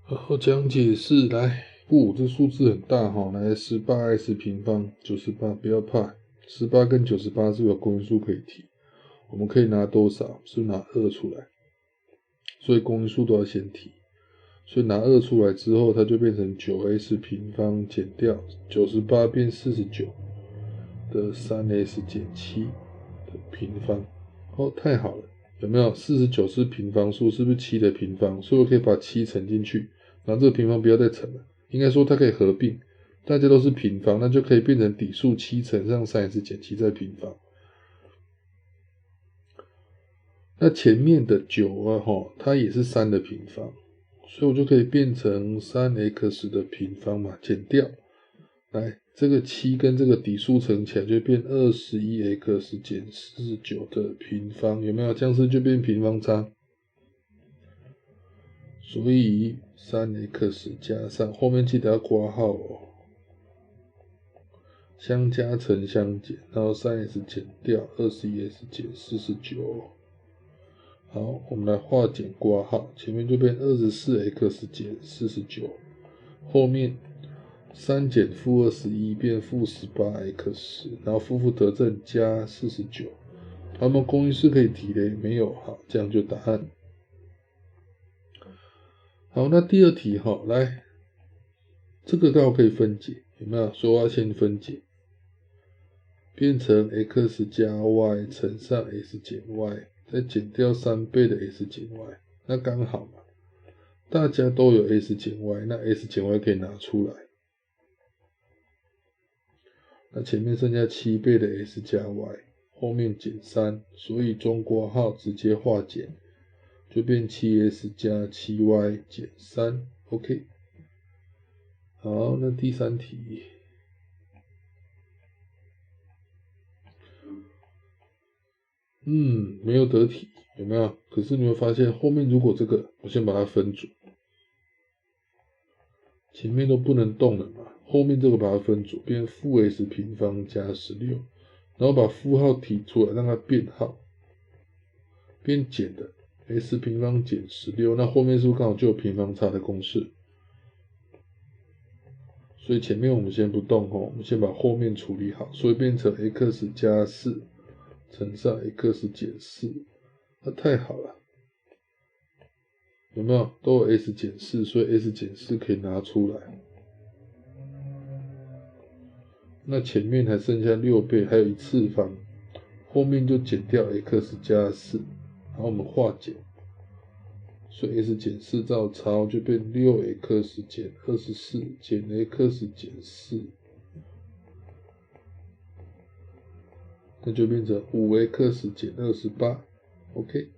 好，讲解释来，这数字很大哈，来18x 平方98，不要怕，18跟98是有公因数可以提，我们可以拿多少？是拿2出来，所以公因数都要先提，所以拿2出来之后，它就变成9x 平方减掉98变49的3x 减7的平方。哦，太好了，有没有？49是平方数，是不是7的平方？所以我可以把7乘进去，然后这个平方不要再乘了，应该说它可以合并，大家都是平方，那就可以变成底数7乘上3x 减7再平方。那前面的9啊，它也是3的平方，所以我就可以变成3x 的平方嘛，减掉，来这个7跟这个底数乘起来就变21x 减49的平方，有没有？这样子就变平方差。所以3x 加上后面记得要括号哦，相加乘相减，然后3x 减掉21x 减49。好，我们来化简括号，前面就变24x 减49，后面3减负21变负18x，然后负负得正加49。好，我们公因式可以提的没有？好，这样就答案。好，那第二题哈，来，这个刚好可以分解，有没有？所以我要先分解，变成 x 加 y 乘上 x 减 y， 再减掉3倍的 x 减 y， 那刚好嘛，大家都有 x 减 y， 那 x 减 y 可以拿出来，那前面剩下7倍的 x 加 y， 后面减3，所以中括号直接化简，就变 7x 加 7y 减3 ，OK。好，那第三题，没有得体，有没有？可是你会发现后面如果这个，我先把它分组，前面都不能动了嘛，后面这个把它分组，变负 x 平方加16，然后把负号提出来，让它变号，变减的 x 平方减16，那后面是不是刚好就有平方差的公式？所以前面我们先不动哦，我们先把后面处理好，所以变成 x 加4乘上 x 减4，那太好了，有没有？都有 x 减4，所以 x 减4可以拿出来。那前面还剩下6倍，还有1次方，后面就减掉 x 加4，然后我们化简，所以 x 减4照抄就变6x 减24减 x 减4，那就变成5x 减28 ，OK。